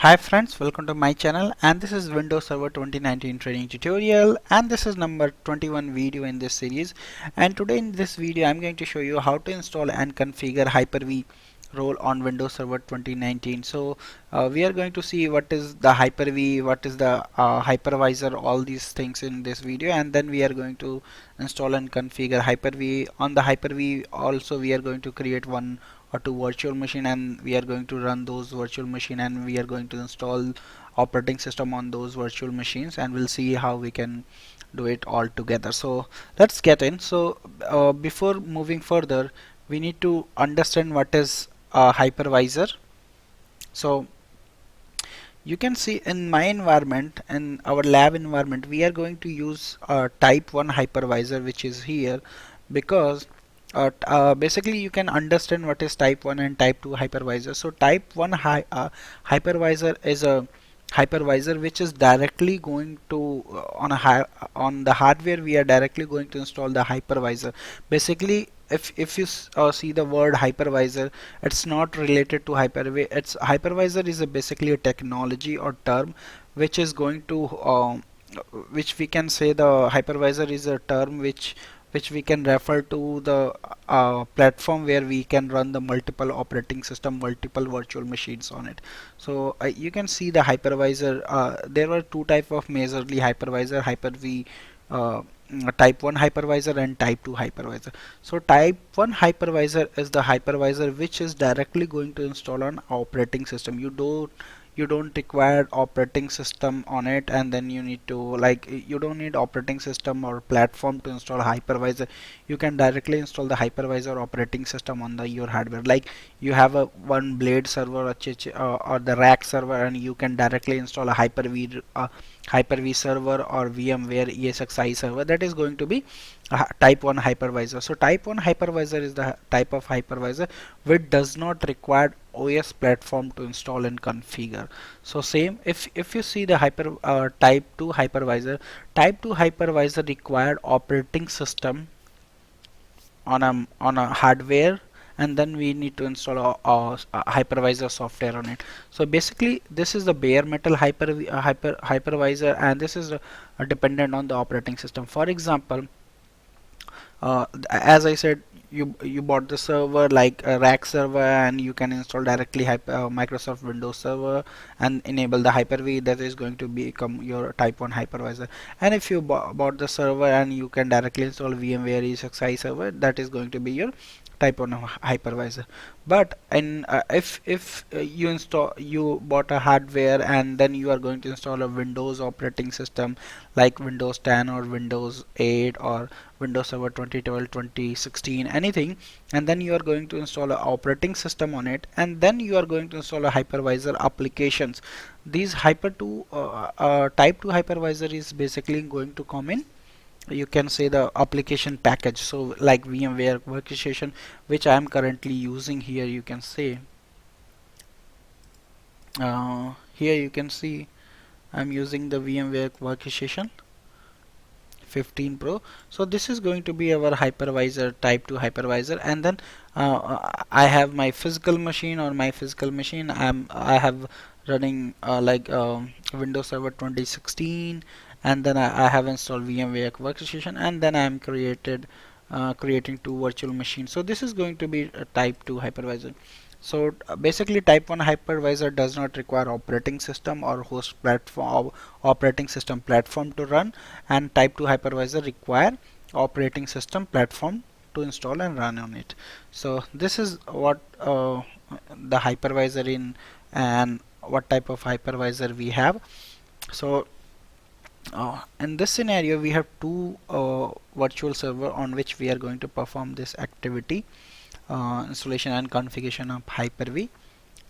Hi friends, welcome to my channel, and this is Windows Server 2019 training tutorial, and this is number 21 video in this series. And today in this video I'm going to show you how to install and configure Hyper-V role on Windows Server 2019. So we are going to see what is the Hyper-V, what is the hypervisor, all these things in this video, and then we are going to install and configure Hyper-V. On the Hyper-V also we are going to create one or two virtual machine, and we are going to run those virtual machine, and we are going to install operating system on those virtual machines, and we'll see how we can do it all together. So let's get in. So before moving further, we need to understand what is a hypervisor. So you can see in my environment, in our lab environment, we are going to use type 1 hypervisor, which is here, because basically you can understand what is type 1 and type 2 hypervisor. So type 1 hypervisor is a hypervisor which is directly going to on the hardware. We are directly going to install the hypervisor. Basically, if you see the word hypervisor, it's not related to Hyper-V. It's hypervisor is basically a technology or term which is going to which we can say the hypervisor is a term which we can refer to the platform where we can run the multiple operating system, multiple virtual machines on it. So you can see the hypervisor. There were two type of majorly hypervisor: Hyper-V type 1 hypervisor and type 2 hypervisor. So type 1 hypervisor is the hypervisor which is directly going to install an operating system. You don't require operating system on it, and then you need to, like, you don't need operating system or platform to install hypervisor. You can directly install the hypervisor operating system on the your hardware. Like, you have a one blade server or the rack server, and you can directly install a Hyper-V server or VMware ESXi server. That is going to be type 1 hypervisor. So type 1 hypervisor is the type of hypervisor which does not require OS platform to install and configure. So same, if you see the type 2 hypervisor required operating system on a hardware, and then we need to install a hypervisor software on it. So basically this is the bare metal hypervisor, and this is dependent on the operating system. For example, as I said, you bought the server like a rack server, and you can install directly Microsoft Windows Server and enable the Hyper-V. That is going to become your type 1 hypervisor. And if you bought the server and you can directly install VMware ESXi server, that is going to be your type 1 hypervisor. But if you bought a hardware, and then you are going to install a Windows operating system like Windows 10 or Windows 8 or Windows Server 2012, 2016, anything, and then you are going to install an operating system on it, and then you are going to install a hypervisor applications. These type 2 hypervisor is basically going to come in, you can say, the application package. So like VMware Workstation, which I am currently using here, you can say, here you can see I'm using the VMware Workstation 15 Pro. So this is going to be our hypervisor, type 2 hypervisor. And then I have my physical machine. On my physical machine, I have running Windows Server 2016, and then I have installed VMware Workstation, and then I am creating two virtual machines. So this is going to be a type 2 hypervisor. So basically type 1 hypervisor does not require operating system or host platform or operating system platform to run, and type 2 hypervisor require operating system platform to install and run on it. So this is what the hypervisor in, and what type of hypervisor we have. So in this scenario we have two virtual server on which we are going to perform this activity, installation and configuration of Hyper-V.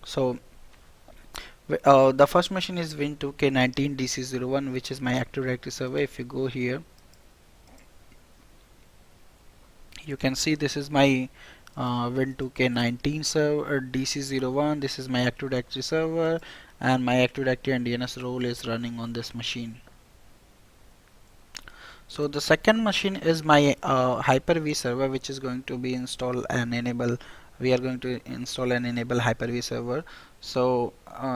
So the first machine is Win2K19 DC01, which is my Active Directory server. If you go here, you can see this is my Win2K19 server DC01. This is my Active Directory server, and my Active Directory and DNS role is running on this machine. So the second machine is my Hyper-V server, which is going to be installed and enable we are going to install and enable HyperV Server. So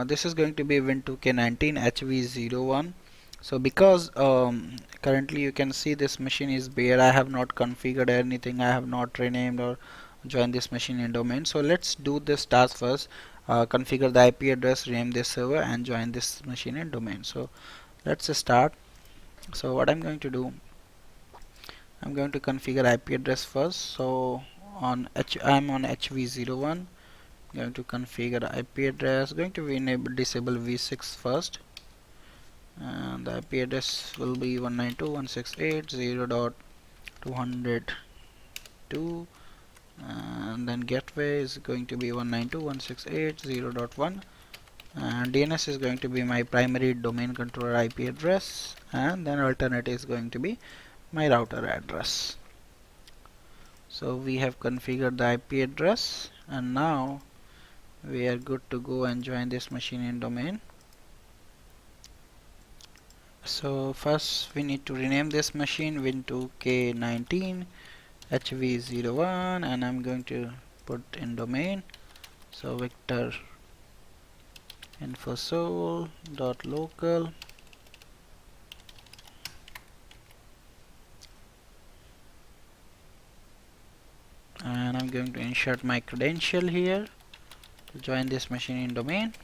this is going to be Win2K19 HV01. So because currently you can see this machine is bare, I have not configured anything, I have not renamed or joined this machine in domain. So let's do this task first. Configure the IP address, rename this server, and join this machine in domain. So let's start. So what I'm going to do, I'm going to configure IP address first. So I'm on HV01. Going to configure IP address. Going to enable disable v6 first, and the IP address will be 192.168.0.202, and then gateway is going to be 192.168.0.1, and DNS is going to be my primary domain controller IP address, and then alternate is going to be my router address. So we have configured the IP address, and now we are good to go and join this machine in domain. So first we need to rename this machine Win2K19 HV01, and I'm going to put in domain. So Victor infosol dot local, and I'm going to insert my credential here to join this machine in domain.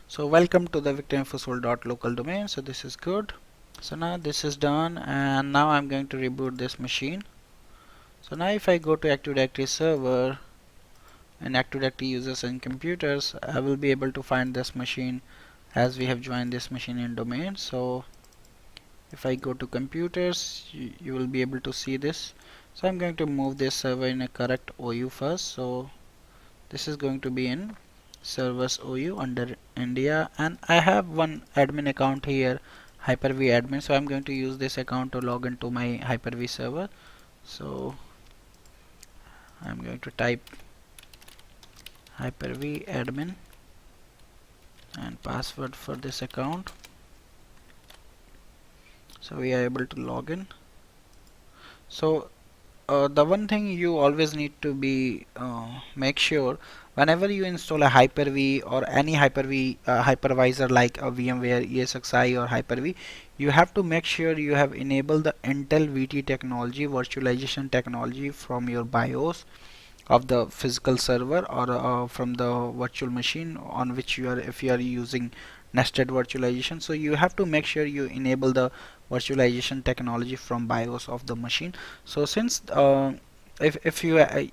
So welcome to the Victor infosol dot local domain. So this is good. So now this is done, and now I'm going to reboot this machine. So now if I go to Active Directory server and Active Directory users and computers, I will be able to find this machine as we have joined this machine in domain. So if I go to computers, you will be able to see this. So I'm going to move this server in a correct OU first. So this is going to be in servers OU under India, and I have one admin account here, HyperV admin. So I'm going to use this account to log into my HyperV server. So I'm going to type HyperV admin and password for this account. So we are able to log in. So the one thing you always need to be make sure whenever you install a Hyper-V or any Hyper-V hypervisor like a VMware, ESXi or Hyper-V, you have to make sure you have enabled the Intel VT technology, virtualization technology from your BIOS of the physical server, or from the virtual machine on which you are, if you are using nested virtualization. So you have to make sure you enable the virtualization technology from BIOS of the machine. So since if you are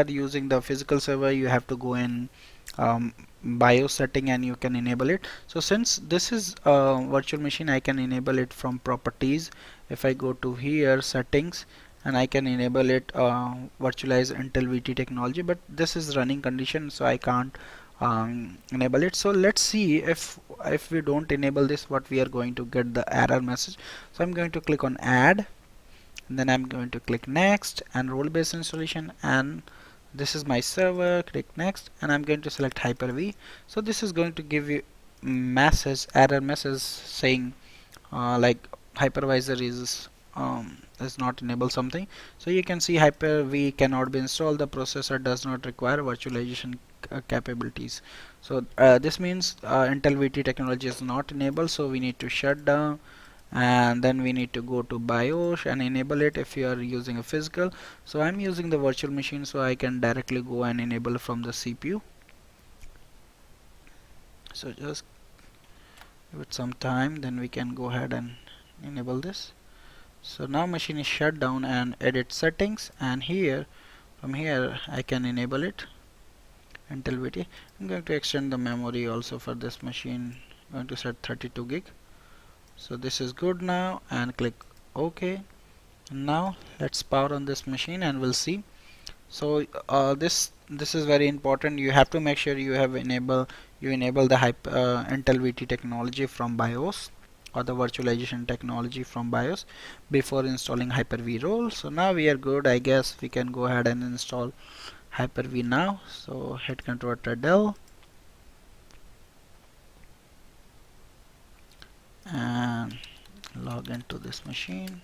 using the physical server, you have to go in BIOS setting and you can enable it. So since this is virtual machine, I can enable it from properties. If I go to here settings, and I can enable it virtualize Intel VT technology, but this is running condition, so I can't enable it. So let's see if we don't enable this, what we are going to get the error message. So I'm going to click on add, and then I'm going to click next and role based installation, and this is my server. Click next, and I'm going to select Hyper-V. So this is going to give you error message saying like hypervisor is not enabled something. So you can see Hyper-V cannot be installed, the processor does not require virtualization capabilities. So this means Intel VT technology is not enabled, so we need to shut down, and then we need to go to BIOS and enable it if you are using a physical. So I'm using the virtual machine, so I can directly go and enable from the CPU. So just give it some time, then we can go ahead and enable this. So now machine is shut down, and edit settings, and here from here I can enable it Intel VT. I'm going to extend the memory also for this machine. I'm going to set 32 gig. So this is good now, and click OK. Now let's power on this machine and we'll see. So this is very important. You have to make sure you have enable the Intel VT technology from BIOS, or the virtualization technology from BIOS, before installing Hyper-V role. So now we are good. I guess we can go ahead and install Hyper-V now. So hit Ctrl Del and log into this machine.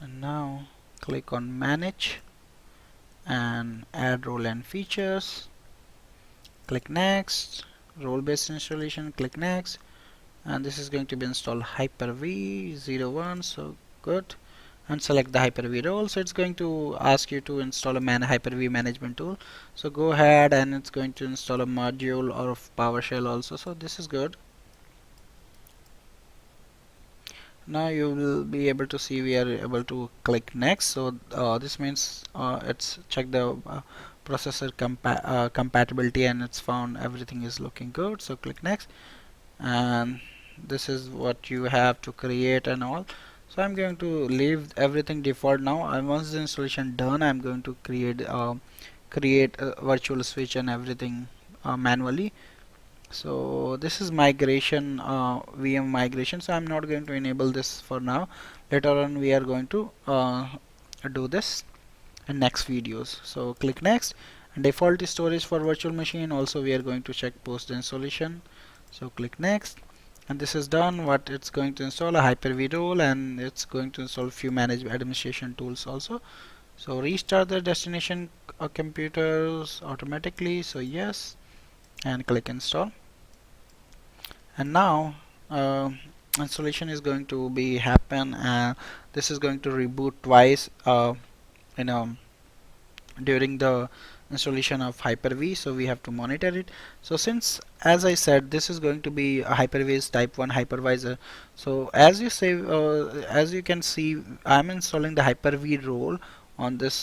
And now click on manage and add role and features. Click next. Role based installation, click next, and this is going to be installed HyperV 01. So good, and select the HyperV role. So it's going to ask you to install a HyperV management tool. So go ahead, and it's going to install a module of PowerShell also. So this is good. Now you will be able to see we are able to click next. So this means it's check the processor compatibility, and it's found everything is looking good. So click next, and this is what you have to create and all. So I'm going to leave everything default now, and once the installation done, I'm going to create a virtual switch and everything manually. So this is migration, VM migration, so I'm not going to enable this for now. Later on we are going to do this in next videos. So click next, and default storage for virtual machine also we are going to check post installation. So click next, and this is done. What it's going to install a Hyper-V role, and it's going to install few management administration tools also. So restart the destination computers automatically, so yes, and click install. And now installation is going to be happen, and this is going to reboot twice you know during the installation of Hyper-V, so we have to monitor it. So since, as I said, this is going to be a Hyper-V's type 1 hypervisor, so as you say, as you can see, I'm installing the Hyper-V role on this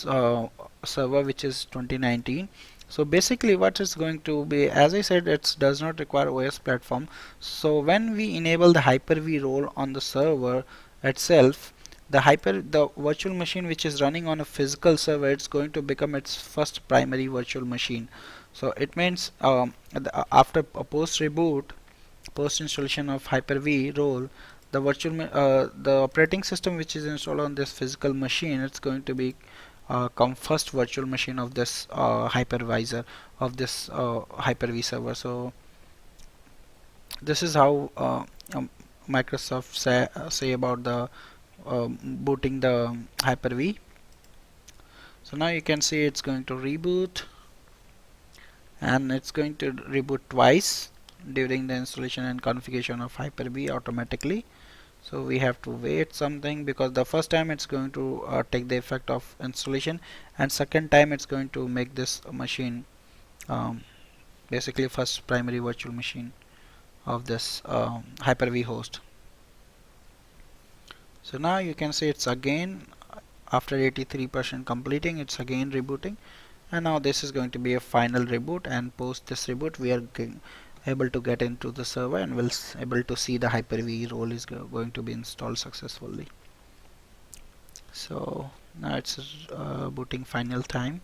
server, which is 2019. So basically what is going to be, as I said, it does not require OS platform. So when we enable the Hyper-V role on the server itself, the virtual machine which is running on a physical server, it's going to become its first primary virtual machine. So it means after a post reboot, post installation of Hyper-V role, the operating system which is installed on this physical machine, it's going to be come first virtual machine of this hypervisor of this Hyper-V server. So this is how Microsoft say about the booting the Hyper-V. So now you can see it's going to reboot, and it's going to reboot twice during the installation and configuration of Hyper-V automatically. So we have to wait something, because the first time it's going to take the effect of installation, and second time it's going to make this machine um, basically first primary virtual machine of this Hyper-V host. So now you can see it's again, after 83% completing, it's again rebooting, and now this is going to be a final reboot, and post this reboot we are able to get into the server, and we'll able to see the Hyper-V role is going to be installed successfully. So now it's booting final time.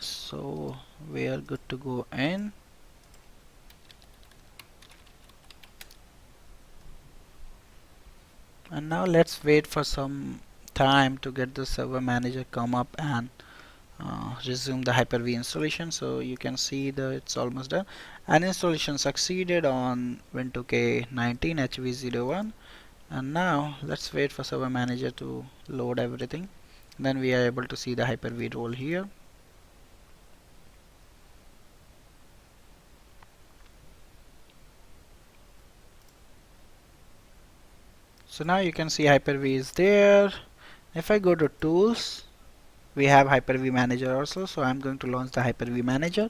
So we are good to go in. And now let's wait for some time to get the server manager come up and resume the Hyper-V installation. So you can see that it's almost done, and installation succeeded on Win2K 19 HV01. And now let's wait for server manager to load everything, then we are able to see the Hyper-V role here. So now you can see Hyper-V is there. If I go to tools, we have Hyper-V manager also, so I'm going to launch the Hyper-V manager.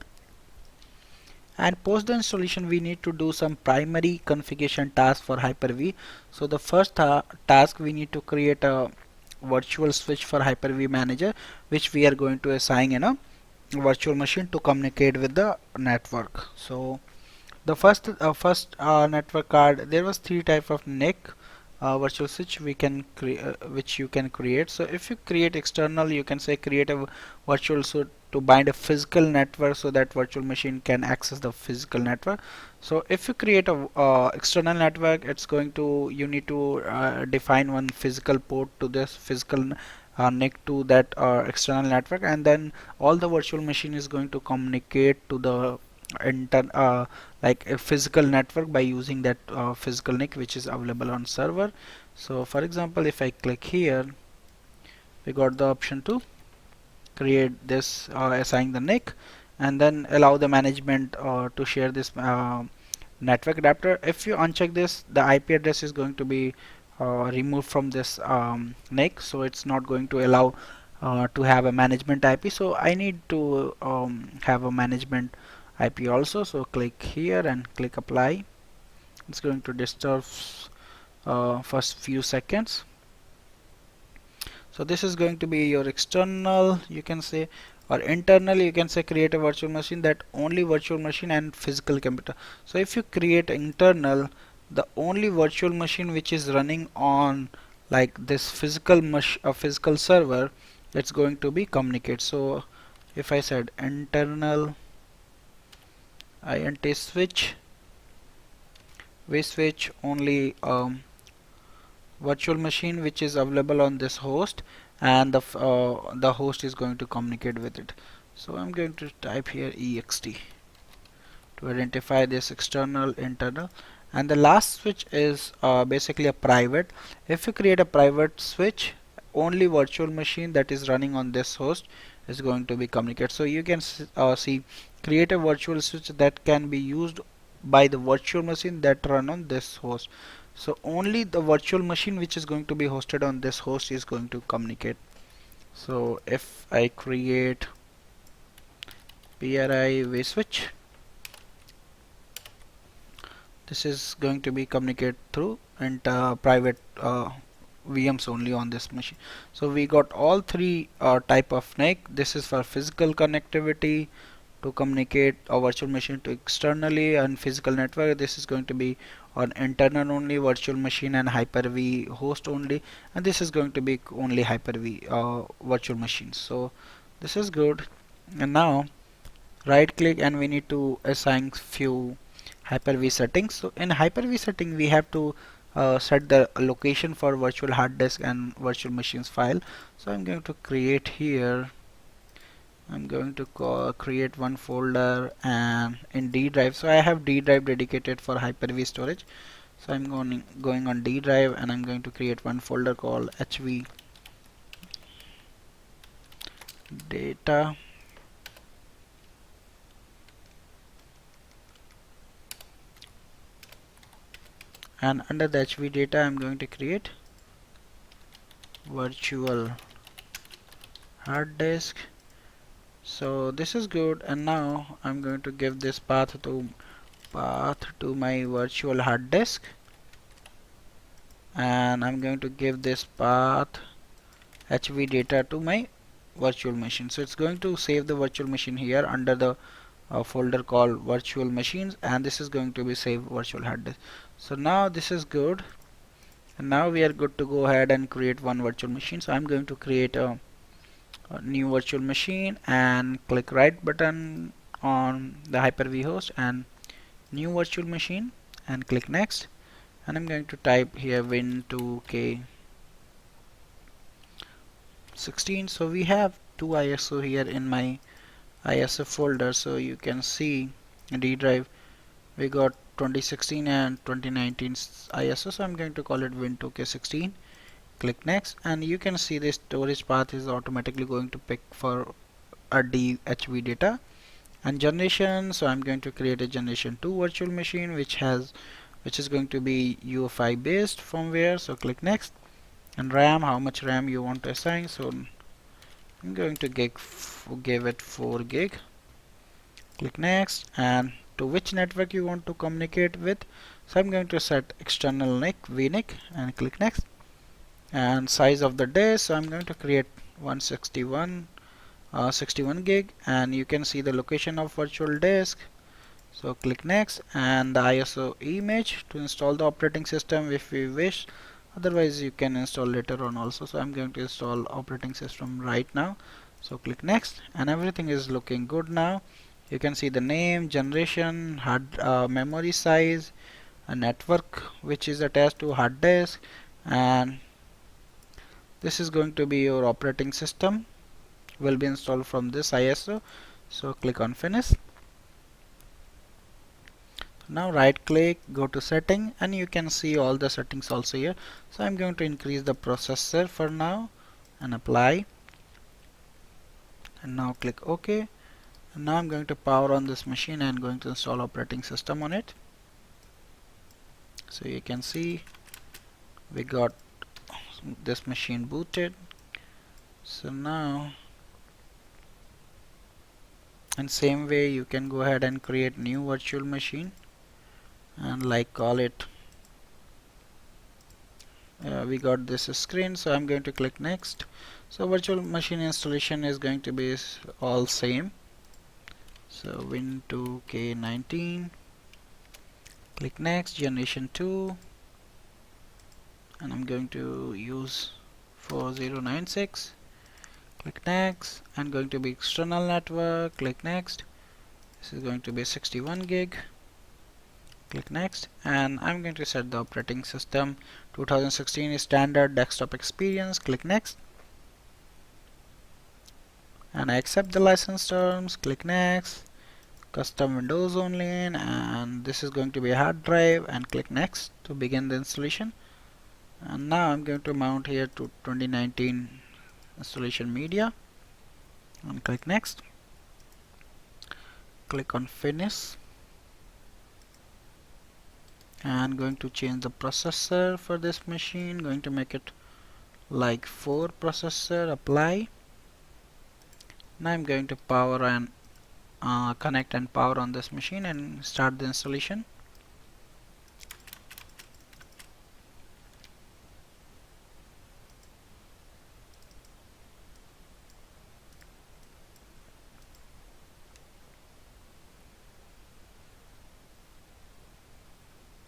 And post the installation we need to do some primary configuration task for Hyper-V. So the first task, we need to create a virtual switch for Hyper-V manager, which we are going to assign in a virtual machine to communicate with the network. So the first network card, there was three type of NIC virtual switch we can which you can create. So if you create external, you can say create a virtual switch to bind a physical network, so that virtual machine can access the physical network. So if you create a external network, it's going to, you need to define one physical port to this physical NIC to that external network, and then all the virtual machine is going to communicate to the like a physical network by using that physical NIC which is available on server. So for example, if I click here, we got the option to create this, assign the NIC, and then allow the management to share this network adapter. If you uncheck this, the IP address is going to be removed from this NIC, so it's not going to allow to have a management IP. So I need to have a management IP also. So click here and click apply. It's going to disturb first few seconds. So this is going to be your external, you can say, or internal, you can say, create a virtual machine, that only virtual machine and physical computer. So if you create internal, the only virtual machine which is running on like this physical server, that's going to be communicate. So if I said internal int switch, we switch only virtual machine which is available on this host, and the host is going to communicate with it. So I'm going to type here ext to identify this external, internal, and the last switch is basically a private. If you create a private switch, only virtual machine that is running on this host is going to be communicate. So you can see, create a virtual switch that can be used by the virtual machine that run on this host. So only the virtual machine which is going to be hosted on this host is going to communicate. So if I create PRI switch, this is going to be communicate through private VMs only on this machine. So we got all three type of NIC. This is for physical connectivity, to communicate a virtual machine to externally, and physical network. This is going to be on internal only, virtual machine and Hyper-V host only, and this is going to be only Hyper-V virtual machines. So this is good. And now right click and we need to assign few Hyper-V settings. So in Hyper-V setting we have to set the location for virtual hard disk and virtual machines file. So I'm going to create here, I'm going to create one folder and in D drive. So I have D drive dedicated for Hyper-V storage. So I'm going on D drive and I'm going to create one folder called HV data. And under the HV data I'm going to create virtual hard disk. So this is good, and now I'm going to give this path to my virtual hard disk, and I'm going to give this path HV data to my virtual machine. So it's going to save the virtual machine here under the folder called virtual machines, and this is going to be save virtual hard disk. So now this is good, and now we are good to go ahead and create one virtual machine. So I'm going to create a new virtual machine and click right button on the Hyper-V host and new virtual machine and click next, and I'm going to type here win2k16. So we have two ISO here in my ISO folder. So you can see in D drive we got 2016 and 2019 ISO. So I'm going to call it win2k16. Click next, and you can see the storage path is automatically going to pick for a DHV data. And generation, so I'm going to create a generation 2 virtual machine which is going to be UEFI based firmware. So click next, and RAM, how much RAM you want to assign. So I'm going to give it 4 gig. Click next, and to which network you want to communicate with. So I'm going to set external NIC VNIC and click next. And size of the disk, so I'm going to create 161 61 gig, and you can see the location of virtual disk. So click next, and the ISO image to install the operating system if we wish, otherwise you can install later on also. So I'm going to install operating system right now. So click next, and everything is looking good now. You can see the name, generation, hard memory size, a network which is attached to hard disk, and this is going to be your operating system will be installed from this ISO. So click on finish, Now right click, go to setting, and you can see all the settings also here. So I'm going to increase the processor for now and apply, and now click OK. And now I'm going to power on this machine and going to install operating system on it. So you can see we got this machine booted. So now, in same way, you can go ahead and create new virtual machine and like call it. We got this screen, so I'm going to click next. So virtual machine installation is going to be all same. So Win2K19, click next, generation 2, and I'm going to use 4096. Click next, and going to be external network. Click next. This is going to be 61 gig. Click next, and I'm going to set the operating system 2016 standard desktop experience. Click next, and I accept the license terms. Click next, custom Windows only, and this is going to be a hard drive, and click next to begin the installation. And now I'm going to mount here to 2019 installation media, and click next. Click on finish, and going to change the processor for this machine, going to make it like 4 processor. Apply. Now I'm going to power and connect and power on this machine and start the installation.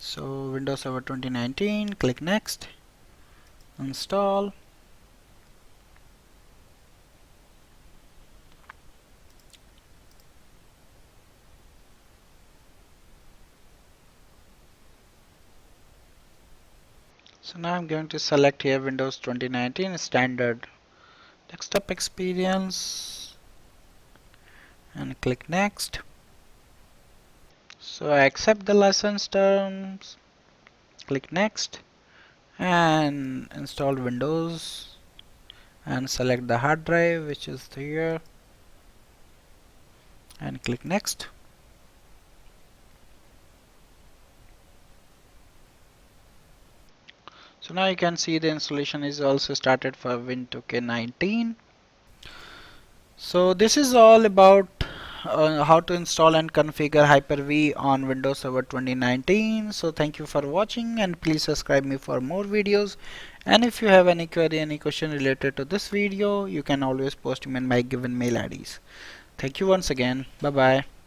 So Windows Server 2019, click next, install. So now I'm going to select here Windows 2019 standard desktop experience and click next. So I accept the license terms, click next, and install Windows and select the hard drive, which is here, and click next. So now you can see the installation is also started for Win2K19. So this is all about how to install and configure Hyper-V on Windows Server 2019. So thank you for watching, and please subscribe me for more videos. And if you have any query, any question related to this video, you can always post them in my given mail IDs. Thank you once again. Bye bye.